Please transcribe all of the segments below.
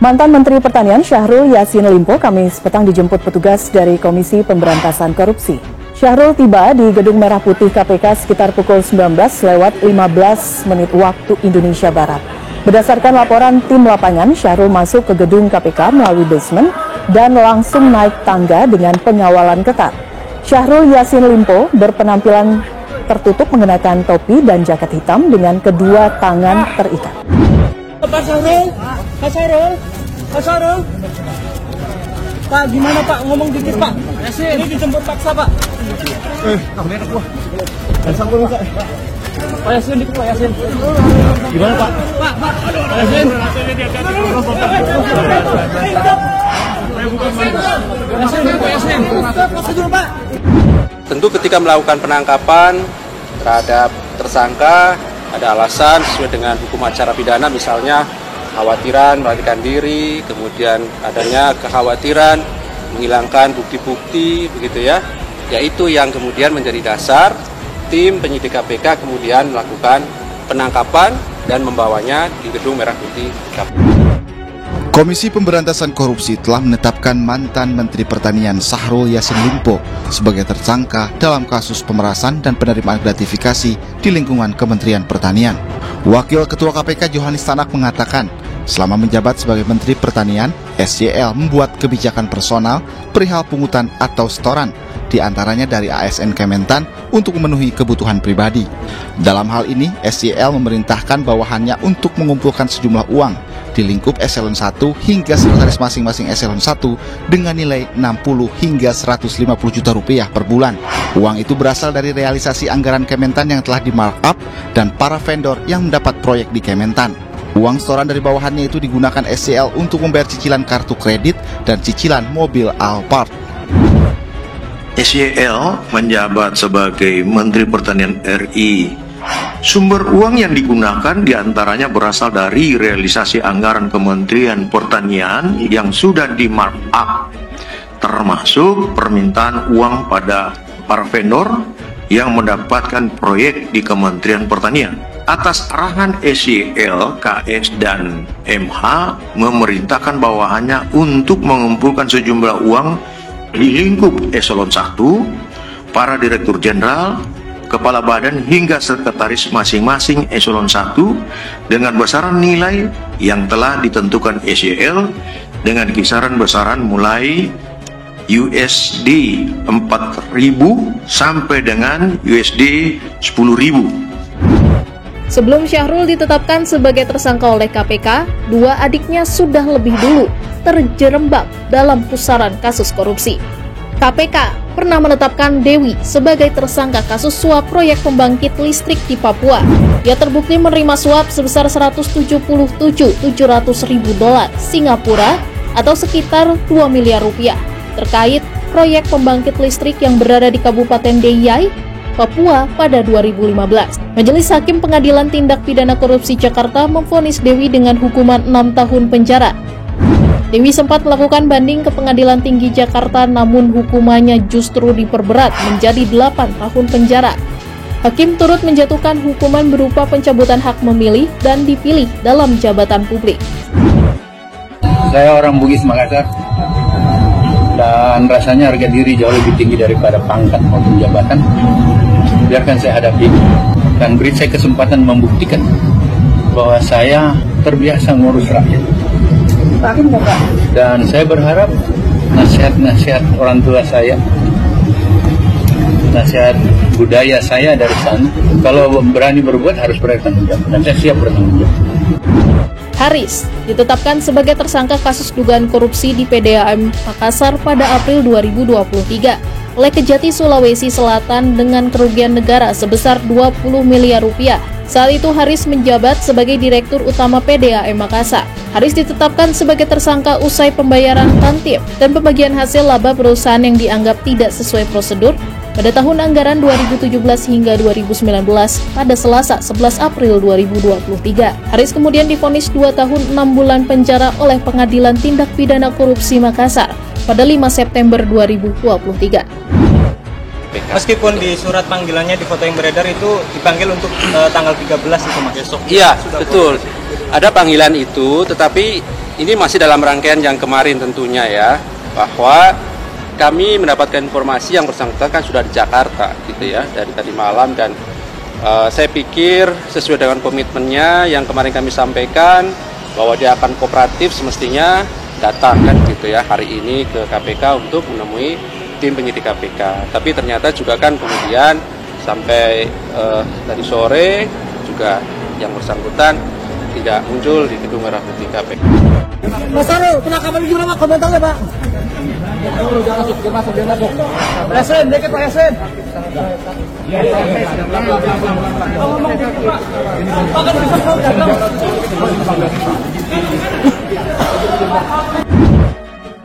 Mantan Menteri Pertanian Syahrul Yassin Limpo Kamis petang dijemput petugas dari Komisi Pemberantasan Korupsi. Syahrul tiba di Gedung Merah Putih KPK sekitar pukul 19:15 waktu Indonesia Barat. Berdasarkan laporan tim lapangan, Syahrul masuk ke gedung KPK melalui basement dan langsung naik tangga dengan pengawalan ketat. Syahrul Yassin Limpo berpenampilan tertutup mengenakan topi dan jaket hitam dengan kedua tangan terikat. Pak Syahrul, Pak, gimana Pak? Ngomong dikit Pak. Yasin. Ini dijemput paksa Pak. Kamera gua. Sangkul Pak. Pak Yasin dikit Pak Yasin. Gimana Pak? Pak Yasin. Tentu ketika melakukan penangkapan terhadap tersangka ada alasan sesuai dengan hukum acara pidana, misalnya kekhawatiran melarikan diri, kemudian adanya kekhawatiran menghilangkan bukti-bukti, begitu ya. Yaitu yang kemudian menjadi dasar tim penyidik KPK kemudian melakukan penangkapan dan membawanya di Gedung Merah Putih KPK. Komisi Pemberantasan Korupsi telah menetapkan mantan Menteri Pertanian Syahrul Yassin Limpo sebagai tersangka dalam kasus pemerasan dan penerimaan gratifikasi di lingkungan Kementerian Pertanian. Wakil Ketua KPK Johanis Tanak mengatakan, selama menjabat sebagai Menteri Pertanian, SYL membuat kebijakan personal perihal pungutan atau setoran, di antaranya dari ASN Kementan untuk memenuhi kebutuhan pribadi. Dalam hal ini, SYL memerintahkan bawahannya untuk mengumpulkan sejumlah uang di lingkup eselon 1 hingga sekretaris masing-masing eselon 1 dengan nilai 60 hingga 150 juta rupiah per bulan. Uang itu berasal dari realisasi anggaran Kementan yang telah di-markup dan para vendor yang mendapat proyek di Kementan. Uang setoran dari bawahannya itu digunakan SYL untuk membayar cicilan kartu kredit dan cicilan mobil Alphard. SYL menjabat sebagai Menteri Pertanian RI. Sumber uang yang digunakan diantaranya berasal dari realisasi anggaran Kementerian Pertanian yang sudah di-markup, termasuk permintaan uang pada para vendor yang mendapatkan proyek di Kementerian Pertanian. Atas arahan SYL, KS, dan MH memerintahkan bawahannya untuk mengumpulkan sejumlah uang di lingkup eselon 1, para direktur jenderal, kepala badan hingga sekretaris masing-masing eselon 1 dengan besaran nilai yang telah ditentukan SYL dengan kisaran besaran mulai USD 4.000 sampai dengan USD 10.000. Sebelum Syahrul ditetapkan sebagai tersangka oleh KPK, dua adiknya sudah lebih dulu terjerembab dalam pusaran kasus korupsi. KPK pernah menetapkan Dewi sebagai tersangka kasus suap proyek pembangkit listrik di Papua. Ia terbukti menerima suap sebesar $177.700.000 Singapura atau sekitar 2 miliar rupiah terkait proyek pembangkit listrik yang berada di Kabupaten Deiyai, Papua pada 2015. Majelis Hakim Pengadilan Tindak Pidana Korupsi Jakarta memvonis Dewi dengan hukuman 6 tahun penjara. Dewi sempat melakukan banding ke Pengadilan Tinggi Jakarta, namun hukumannya justru diperberat menjadi 8 tahun penjara. Hakim turut menjatuhkan hukuman berupa pencabutan hak memilih dan dipilih dalam jabatan publik. Saya orang Bugis Makassar, dan rasanya harga diri jauh lebih tinggi daripada pangkat maupun jabatan. Biarkan saya hadapi dan beri saya kesempatan membuktikan bahwa saya terbiasa ngurus rakyat. Dan saya berharap nasihat-nasihat orang tua saya, nasihat budaya saya dari sana, kalau berani berbuat harus bertanggung jawab, dan saya siap bertanggung jawab. Haris ditetapkan sebagai tersangka kasus dugaan korupsi di PDAM Makassar pada April 2023 oleh Kejati Sulawesi Selatan dengan kerugian negara sebesar 20 miliar rupiah. Saat itu Haris menjabat sebagai Direktur Utama PDAM Makassar. Haris ditetapkan sebagai tersangka usai pembayaran tantip dan pembagian hasil laba perusahaan yang dianggap tidak sesuai prosedur pada tahun anggaran 2017 hingga 2019 pada Selasa 11 April 2023. Haris kemudian divonis 2 tahun 6 bulan penjara oleh Pengadilan Tindak Pidana Korupsi Makassar pada 5 September 2023. PK Meskipun di surat panggilannya di foto yang beredar itu dipanggil untuk tanggal 13 itu Mas. Besok. Iya, betul. Ada panggilan itu, tetapi ini masih dalam rangkaian yang kemarin tentunya ya, bahwa kami mendapatkan informasi yang bersangkutan kan sudah di Jakarta gitu ya dari tadi malam, dan saya pikir sesuai dengan komitmennya yang kemarin kami sampaikan bahwa dia akan kooperatif, semestinya datang kan gitu ya hari ini ke KPK untuk menemui tim penyidik KPK. Tapi ternyata juga kan kemudian sampai tadi sore juga yang bersangkutan tidak muncul di Gedung Merah Putih KPK. Mas Sarul, penangkapan gimana Pak? Komentarnya Pak? Jangan masuk. Yasin, dikit Pak Yasin.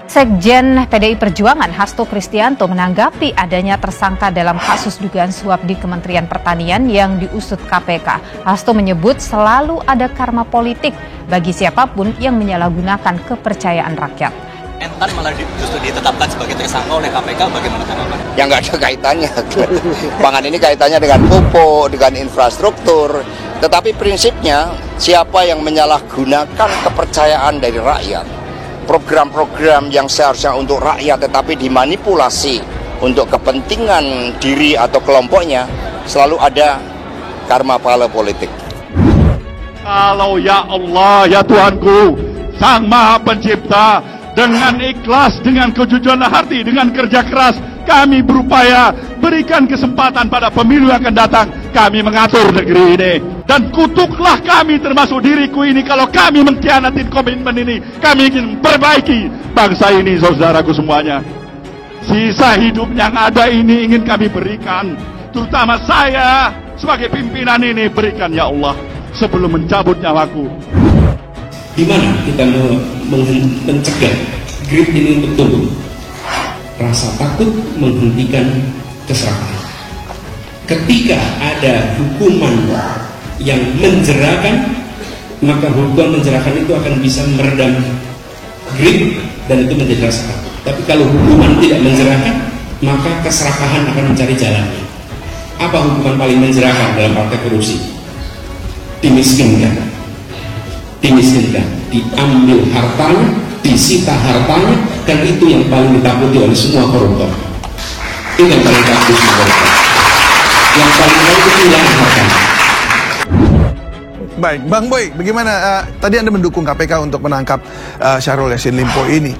Sekjen PDI Perjuangan Hasto Kristianto menanggapi adanya tersangka dalam kasus dugaan suap di Kementerian Pertanian yang diusut KPK. Hasto menyebut selalu ada karma politik bagi siapapun yang menyalahgunakan kepercayaan rakyat. Entan malah justru ditetapkan sebagai tersangka oleh KPK, bagaimana tanggapan? Yang nggak ada kaitannya. Pangan ini kaitannya dengan pupuk, dengan infrastruktur. Tetapi prinsipnya siapa yang menyalahgunakan kepercayaan dari rakyat, program-program yang seharusnya untuk rakyat tetapi dimanipulasi untuk kepentingan diri atau kelompoknya, selalu ada karma pahala politik. Kalau ya Allah, ya Tuhanku, Sang Maha Pencipta, dengan ikhlas, dengan kejujuran hati, dengan kerja keras, kami berupaya berikan kesempatan pada pemilu yang akan datang. Kami mengatur negeri ini. Dan kutuklah kami termasuk diriku ini kalau kami mengkhianatin komitmen ini. Kami ingin perbaiki bangsa ini, saudaraku semuanya. Sisa hidup yang ada ini ingin kami berikan. Terutama saya sebagai pimpinan ini, berikan ya Allah sebelum mencabut nyawaku. Di mana kita mencegah grip ini untuk tumbuh? Rasa takut menghentikan keserahan. Ketika ada hukuman yang menjerakan, maka hukuman menjerakan itu akan bisa meredam grip dan itu menjadi rasa takut. Tapi kalau hukuman tidak menjerakan, maka keserakahan akan mencari jalannya. Apa hukuman paling menjerakan dalam praktek korupsi? Dimiskinkan, diambil hartanya, disita hartanya, karena itu yang paling ditakuti oleh semua koruptor. Itu yang paling takut semua koruptor. Yang paling takut itu kehilangan hartanya. Baik, Bang Boy, bagaimana tadi Anda mendukung KPK untuk menangkap Syahrul Yassin Limpo ini?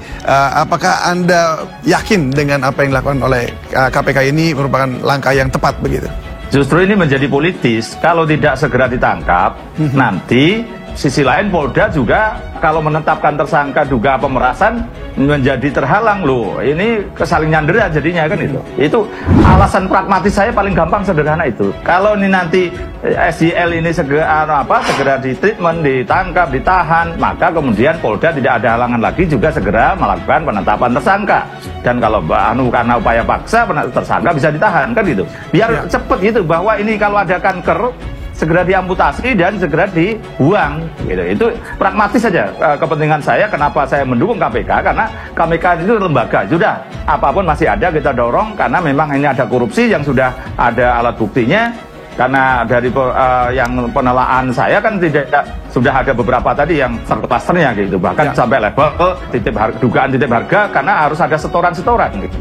Apakah Anda yakin dengan apa yang dilakukan oleh KPK ini merupakan langkah yang tepat begitu? Justru ini menjadi politis. Kalau tidak segera ditangkap, nanti sisi lain Polda juga kalau menetapkan tersangka dugaan pemerasan menjadi terhalang loh. Ini kesaling nyandera jadinya kan itu. Itu alasan pragmatis saya paling gampang sederhana itu. Kalau ini nanti SJL ini segera ditreatment, ditangkap, ditahan, maka kemudian Polda tidak ada halangan lagi juga segera melakukan penetapan tersangka. Dan kalau karena upaya paksa tersangka bisa ditahan kan gitu. Biar cepet gitu bahwa ini kalau ada kanker segera diamputasi dan segera dibuang gitu. Itu pragmatis saja kepentingan saya. Kenapa saya mendukung KPK, karena KPK itu lembaga, sudah apapun masih ada kita dorong, karena memang ini ada korupsi yang sudah ada alat buktinya. Karena dari yang penelaan saya kan sudah ada beberapa tadi yang clusternya gitu, bahkan sampai level dugaan titip harga, karena harus ada setoran-setoran gitu.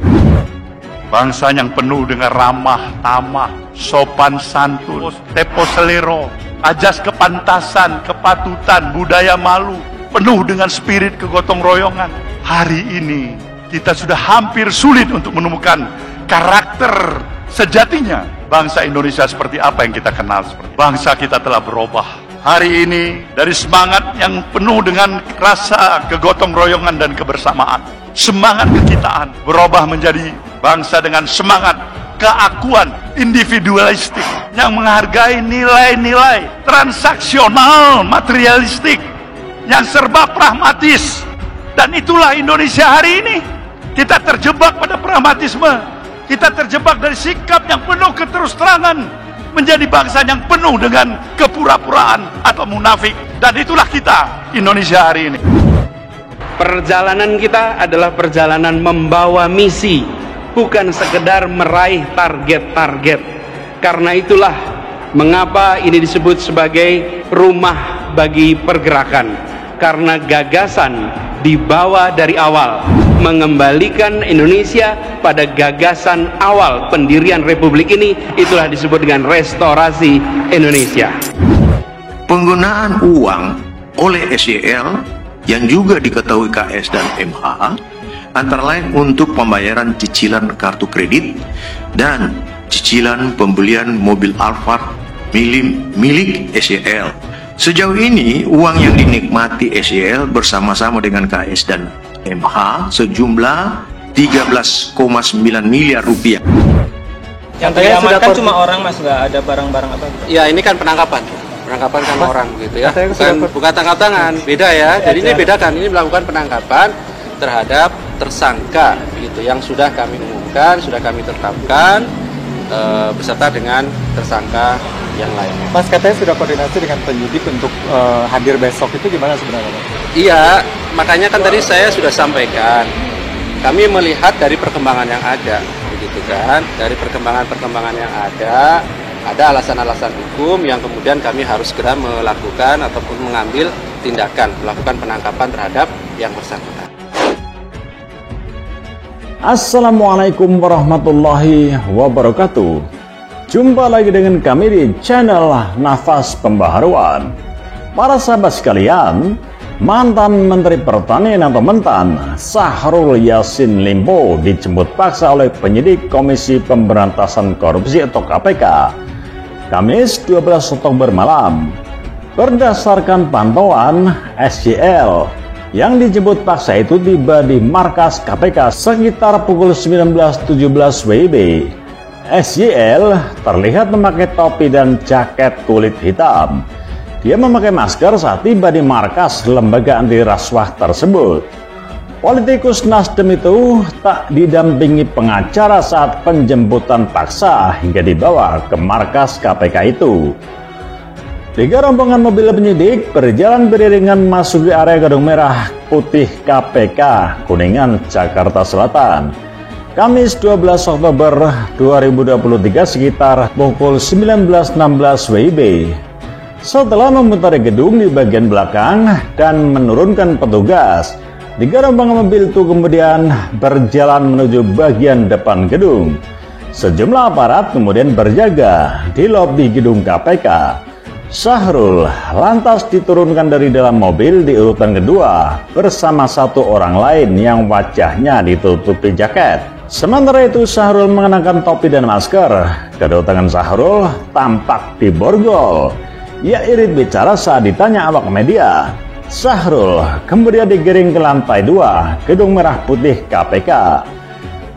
Bangsa yang penuh dengan ramah, tamah, sopan santun, tempo selero, ajas kepantasan, kepatutan, budaya malu, penuh dengan spirit kegotong royongan. Hari ini kita sudah hampir sulit untuk menemukan karakter sejatinya bangsa Indonesia seperti apa yang kita kenal. Bangsa kita telah berubah. Hari ini dari semangat yang penuh dengan rasa kegotong royongan dan kebersamaan, semangat kekitaan berubah menjadi bangsa dengan semangat keakuan individualistik yang menghargai nilai-nilai transaksional materialistik yang serba pragmatis. Dan itulah Indonesia hari ini. Kita terjebak pada pragmatisme, kita terjebak dari sikap yang penuh keterus-terangan menjadi bangsa yang penuh dengan kepura-puraan atau munafik. Dan itulah kita Indonesia hari ini. Perjalanan kita adalah perjalanan membawa misi, bukan sekedar meraih target-target. Karena itulah mengapa ini disebut sebagai rumah bagi pergerakan, karena gagasan dibawa dari awal, mengembalikan Indonesia pada gagasan awal pendirian Republik ini. Itulah disebut dengan restorasi Indonesia. Penggunaan uang oleh SYL yang juga diketahui KS dan MH antara lain untuk pembayaran cicilan kartu kredit dan cicilan pembelian mobil Alphard milik SYL. Sejauh ini uang yang dinikmati SYL bersama-sama dengan KS dan MH sejumlah 13,9 miliar rupiah. Yang diamankan cuma orang, Mas, nggak ada barang-barang apa? Ya, ini kan penangkapan sama orang gitu ya, bukan tangkap tangan, beda ya. Jadi ini bedakan, ini melakukan penangkapan terhadap tersangka gitu yang sudah kami umumkan, sudah kami tetapkan beserta dengan tersangka yang lainnya. Mas, katanya sudah koordinasi dengan penyidik untuk hadir besok, itu gimana sebenarnya? Iya, makanya kan tadi saya sudah sampaikan, kami melihat dari perkembangan yang ada, begitu kan, dari perkembangan yang ada alasan-alasan hukum yang kemudian kami harus segera melakukan ataupun mengambil tindakan, melakukan penangkapan terhadap yang bersangkutan. Assalamualaikum warahmatullahi wabarakatuh. Jumpa lagi dengan kami di channel Nafas Pembaharuan. Para sahabat sekalian, mantan Menteri Pertanian atau Mentan Syahrul Yassin Limpo dijemput paksa oleh penyidik Komisi Pemberantasan Korupsi atau KPK Kamis 12 Oktober malam. Berdasarkan pantauan, SYL yang dijemput paksa itu tiba di markas KPK sekitar pukul 19.17 WIB. SYL terlihat memakai topi dan jaket kulit hitam. Dia memakai masker saat tiba di markas lembaga anti rasuah tersebut. Politikus Nasdem itu tak didampingi pengacara saat penjemputan paksa hingga dibawa ke markas KPK itu. 3 rombongan mobil penyidik berjalan beriringan masuk ke area Gedung Merah Putih KPK Kuningan, Jakarta Selatan. Kamis 12 Oktober 2023 sekitar pukul 19.16 WIB. Setelah memutari gedung di bagian belakang dan menurunkan petugas, 3 rombongan mobil itu kemudian berjalan menuju bagian depan gedung. Sejumlah aparat kemudian berjaga di lobi gedung KPK. Syahrul lantas diturunkan dari dalam mobil di urutan kedua bersama 1 orang lain yang wajahnya ditutupi jaket. Sementara itu Syahrul mengenakan topi dan masker. Kedua tangan Syahrul tampak diborgol. Ia irit bicara saat ditanya awak media. Syahrul kemudian digiring ke lantai 2 Gedung Merah Putih KPK.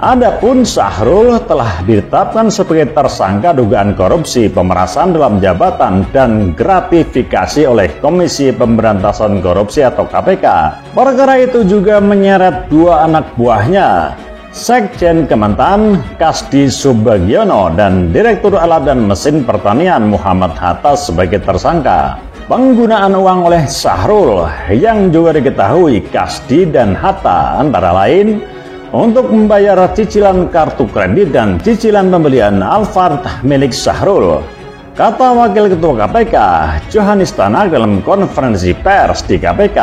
Adapun Syahrul telah ditetapkan sebagai tersangka dugaan korupsi, pemerasan dalam jabatan, dan gratifikasi oleh Komisi Pemberantasan Korupsi atau KPK. Perkara itu juga menyeret 2 anak buahnya, Sekjen Kementan Kasdi Subagiono dan Direktur Alat dan Mesin Pertanian Muhammad Hatta sebagai tersangka. Penggunaan uang oleh Syahrul yang juga diketahui Kasdi dan Hatta antara lain untuk membayar cicilan kartu kredit dan cicilan pembelian Alphard milik Syahrul. Kata Wakil Ketua KPK Johanis Tanak dalam konferensi pers di KPK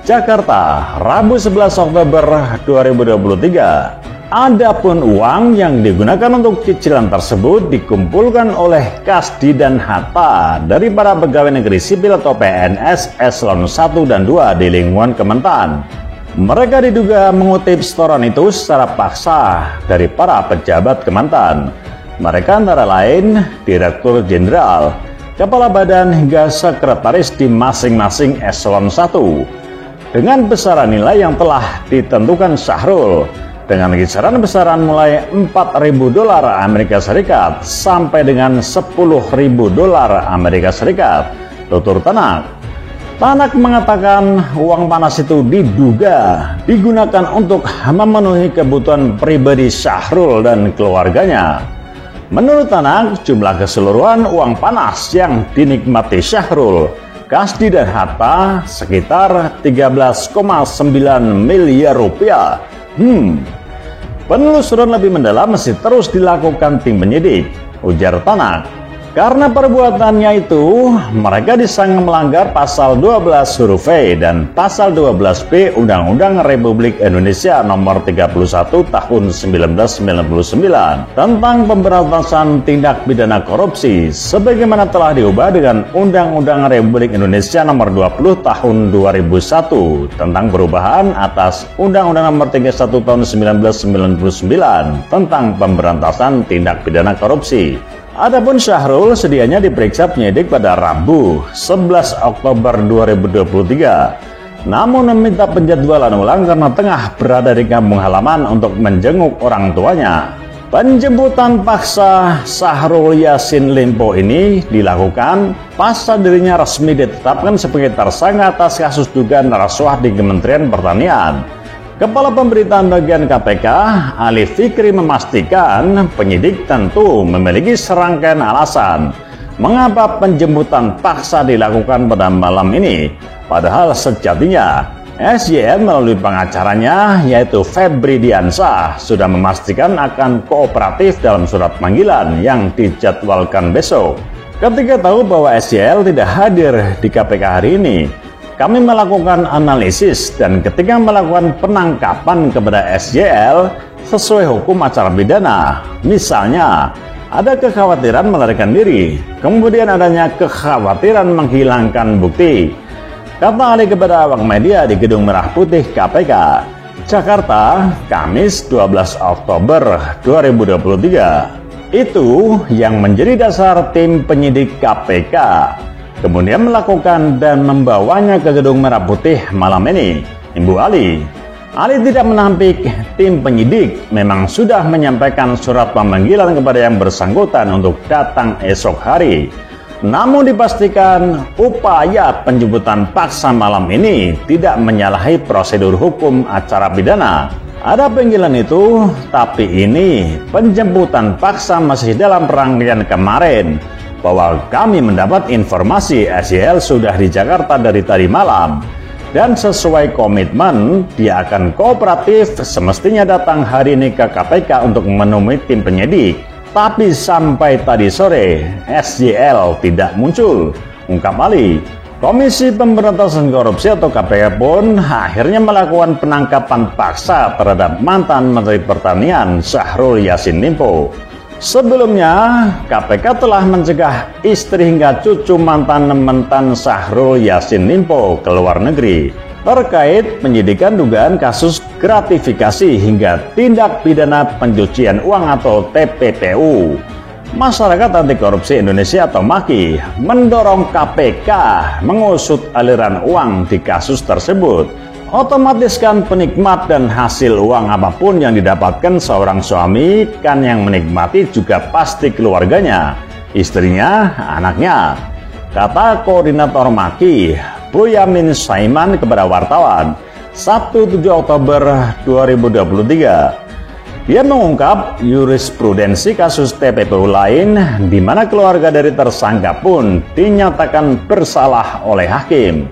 Jakarta Rabu 11 Oktober 2023. Adapun uang yang digunakan untuk cicilan tersebut dikumpulkan oleh Kasdi dan Hatta dari para pegawai negeri sipil atau PNS eselon 1 dan 2 di lingkungan Kementan. Mereka diduga mengutip setoran itu secara paksa dari para pejabat Kementan. Mereka antara lain Direktur Jenderal, Kepala Badan hingga Sekretaris di masing-masing eselon 1 dengan besaran nilai yang telah ditentukan Syahrul dengan kisaran besaran mulai $4.000 Amerika Serikat sampai dengan $10.000 Amerika Serikat, tutur Tanak. Tanak mengatakan uang panas itu diduga digunakan untuk memenuhi kebutuhan pribadi Syahrul dan keluarganya. Menurut Tanak, jumlah keseluruhan uang panas yang dinikmati Syahrul, Kasdi dan Hatta sekitar 13,9 miliar rupiah. Penelusuran lebih mendalam masih terus dilakukan tim penyidik, ujar Tanak. Karena perbuatannya itu, mereka disangka melanggar pasal 12 huruf E dan pasal 12B Undang-Undang Republik Indonesia Nomor 31 Tahun 1999 tentang pemberantasan tindak pidana korupsi, sebagaimana telah diubah dengan Undang-Undang Republik Indonesia Nomor 20 Tahun 2001 tentang perubahan atas Undang-Undang Nomor 31 Tahun 1999 tentang pemberantasan tindak pidana korupsi. Adapun Syahrul sedianya diperiksa penyidik pada Rabu 11 Oktober 2023. Namun meminta penjadwalan ulang karena tengah berada di kampung halaman untuk menjenguk orang tuanya. Penjemputan paksa Syahrul Yassin Limpo ini dilakukan pasca dirinya resmi ditetapkan sebagai tersangka atas kasus dugaan rasuah di Kementerian Pertanian. Kepala Pemberitaan Bagian KPK, Ali Fikri, memastikan penyidik tentu memiliki serangkaian alasan mengapa penjemputan paksa dilakukan pada malam ini. Padahal sejatinya SYL melalui pengacaranya yaitu Febri Diansah sudah memastikan akan kooperatif dalam surat panggilan yang dijadwalkan besok. Ketika tahu bahwa SYL tidak hadir di KPK hari ini, kami melakukan analisis dan ketika melakukan penangkapan kepada SYL sesuai hukum acara pidana, misalnya ada kekhawatiran melarikan diri, kemudian adanya kekhawatiran menghilangkan bukti, kata Ali kepada awak media di Gedung Merah Putih KPK, Jakarta, Kamis 12 Oktober 2023. Itu yang menjadi dasar tim penyidik KPK kemudian melakukan dan membawanya ke Gedung Merah Putih malam ini. Ibu Ali tidak menampik tim penyidik memang sudah menyampaikan surat pemanggilan kepada yang bersangkutan untuk datang esok hari. Namun dipastikan upaya penjemputan paksa malam ini tidak menyalahi prosedur hukum acara pidana. Ada panggilan itu, tapi ini penjemputan paksa masih dalam rangkaian kemarin, bahwa kami mendapat informasi SYL sudah di Jakarta dari tadi malam dan sesuai komitmen dia akan kooperatif semestinya datang hari ini ke KPK untuk menemui tim penyidik. Tapi sampai tadi sore SYL tidak muncul, ungkap Ali. Komisi Pemberantasan Korupsi atau KPK pun akhirnya melakukan penangkapan paksa terhadap mantan Menteri Pertanian Syahrul Yassin Limpo. Sebelumnya, KPK telah mencegah istri hingga cucu mantan Syahrul Yassin Limpo ke luar negeri terkait penyidikan dugaan kasus gratifikasi hingga tindak pidana pencucian uang atau TPPU. Masyarakat Anti Korupsi Indonesia atau MAKI mendorong KPK mengusut aliran uang di kasus tersebut. Otomatis kan penikmat dan hasil uang apapun yang didapatkan seorang suami kan yang menikmati juga pasti keluarganya, istrinya, anaknya, kata Koordinator MAKI Boyamin Saiman kepada wartawan Sabtu 7 Oktober 2023. Dia mengungkap jurisprudensi kasus TPPU lain di mana keluarga dari tersangka pun dinyatakan bersalah oleh hakim.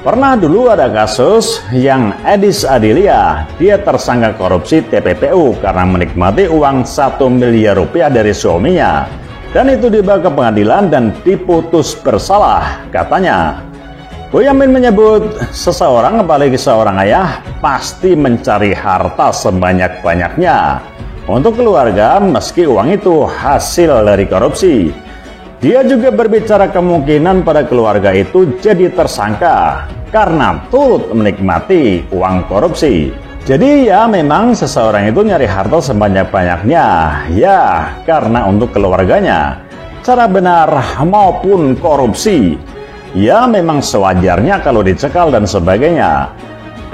Pernah dulu ada kasus yang Edis Adelia, dia tersangka korupsi TPPU karena menikmati uang 1 miliar rupiah dari suaminya. Dan itu dibawa ke pengadilan dan diputus bersalah, katanya. Boyamin menyebut seseorang, apalagi seorang ayah, pasti mencari harta sebanyak-banyaknya untuk keluarga meski uang itu hasil dari korupsi. Dia juga berbicara kemungkinan pada keluarga itu jadi tersangka karena turut menikmati uang korupsi. Jadi ya memang seseorang itu nyari harta sebanyak-banyaknya ya karena untuk keluarganya. Cara benar maupun korupsi ya memang sewajarnya kalau dicekal dan sebagainya.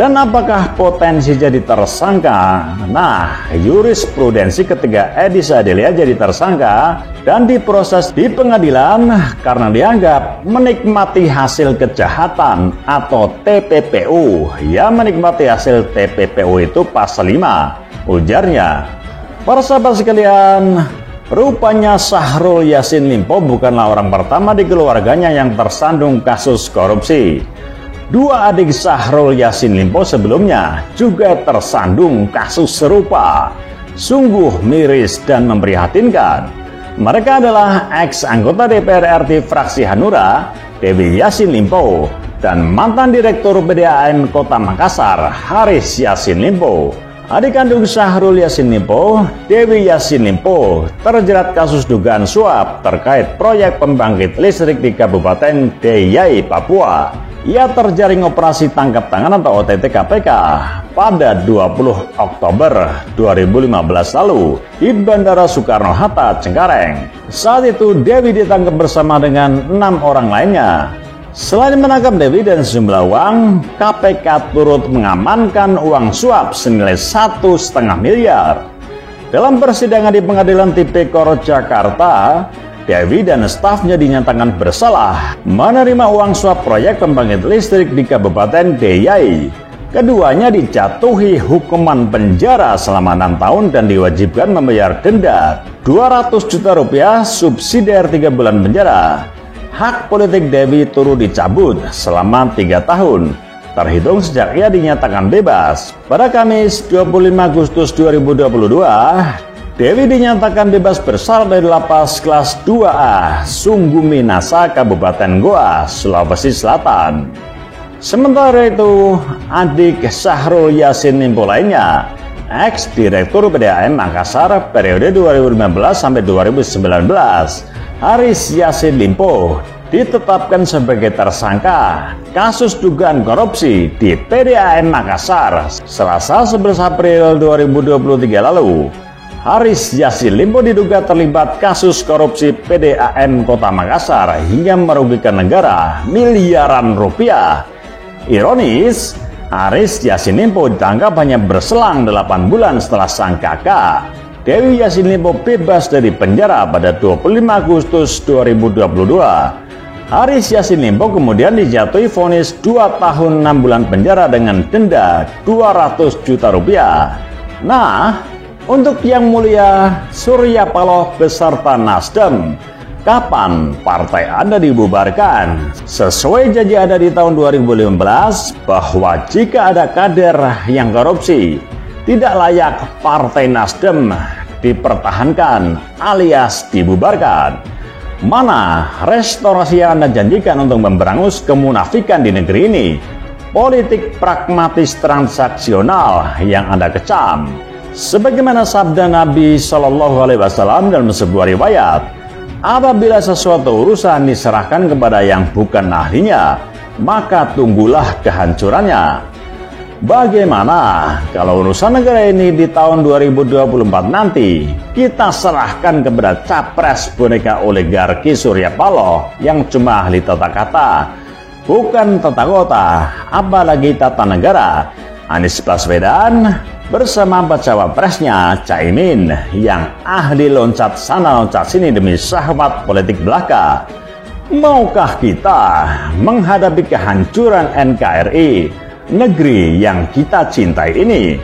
Dan apakah potensi jadi tersangka? Nah, jurisprudensi ketika Edis Adelia jadi tersangka dan diproses di pengadilan karena dianggap menikmati hasil kejahatan atau TPPU. Ya, menikmati hasil TPPU itu pasal 5, ujarnya. Para sahabat sekalian, rupanya Syahrul Yassin Limpo bukanlah orang pertama di keluarganya yang tersandung kasus korupsi. Dua adik Syahrul Yassin Limpo sebelumnya juga tersandung kasus serupa. Sungguh miris dan memprihatinkan. Mereka adalah ex-anggota DPR RI fraksi Hanura, Dewi Yassin Limpo, dan mantan Direktur PDAM Kota Makassar, Haris Yassin Limpo. Adik kandung Syahrul Yassin Limpo, Dewi Yassin Limpo, terjerat kasus dugaan suap terkait proyek pembangkit listrik di Kabupaten Deiyai, Papua. Ia terjaring operasi tangkap tangan atau OTT KPK pada 20 Oktober 2015 lalu di Bandara Soekarno-Hatta, Cengkareng. Saat itu Dewi ditangkap bersama dengan 6 orang lainnya. Selain menangkap Dewi dan sejumlah uang, KPK turut mengamankan uang suap senilai 1,5 miliar. Dalam persidangan di Pengadilan Tipikor Jakarta, Dewi dan stafnya dinyatakan bersalah menerima uang suap proyek pembangkit listrik di Kabupaten Deiyai. Keduanya dijatuhi hukuman penjara selama 6 tahun dan diwajibkan membayar denda 200 juta rupiah subsidiar 3 bulan penjara. Hak politik Dewi turut dicabut selama 3 tahun, terhitung sejak ia dinyatakan bebas. Pada Kamis 25 Agustus 2022, Dewi dinyatakan bebas bersalah dari lapas kelas 2A Sungguh Minasa, Kabupaten Goa, Sulawesi Selatan. Sementara itu, adik Syahrul Yassin Limpo lainnya, ex-direktur PDAM Makassar periode 2015 sampai 2019, Haris Yassin Limpo, ditetapkan sebagai tersangka kasus dugaan korupsi di PDAM Makassar Selasa 11 April 2023 lalu. Haris Yassin Limpo diduga terlibat kasus korupsi PDAM Kota Makassar hingga merugikan negara miliaran rupiah. Ironis, Haris Yassin Limpo ditangkap hanya berselang 8 bulan setelah sang kakak Dewi Yassin Limpo bebas dari penjara pada 25 Agustus 2022. Haris Yassin Limpo kemudian dijatuhi vonis 2 tahun 6 bulan penjara dengan denda 200 juta rupiah. Nah, untuk Yang Mulia Surya Paloh beserta Nasdem, kapan partai Anda dibubarkan? Sesuai janji Anda di tahun 2015 bahwa jika ada kader yang korupsi, tidak layak Partai Nasdem dipertahankan alias dibubarkan. Mana restorasi yang Anda janjikan untuk memberangus kemunafikan di negeri ini? Politik pragmatis transaksional yang Anda kecam. Sebagaimana sabda Nabi Shallallahu Alaihi Wasallam dalam sebuah riwayat, apabila sesuatu urusan diserahkan kepada yang bukan ahlinya, maka tunggulah kehancurannya. Bagaimana kalau urusan negara ini di tahun 2024 nanti kita serahkan kepada capres boneka oligarki Surya Paloh yang cuma ahli tata kata, bukan tata kota, apalagi tata negara, Anies Baswedan bersama bacawa presnya Caimin yang ahli loncat sana loncat sini demi syahwat politik belaka. Maukah kita menghadapi kehancuran NKRI, negeri yang kita cintai ini?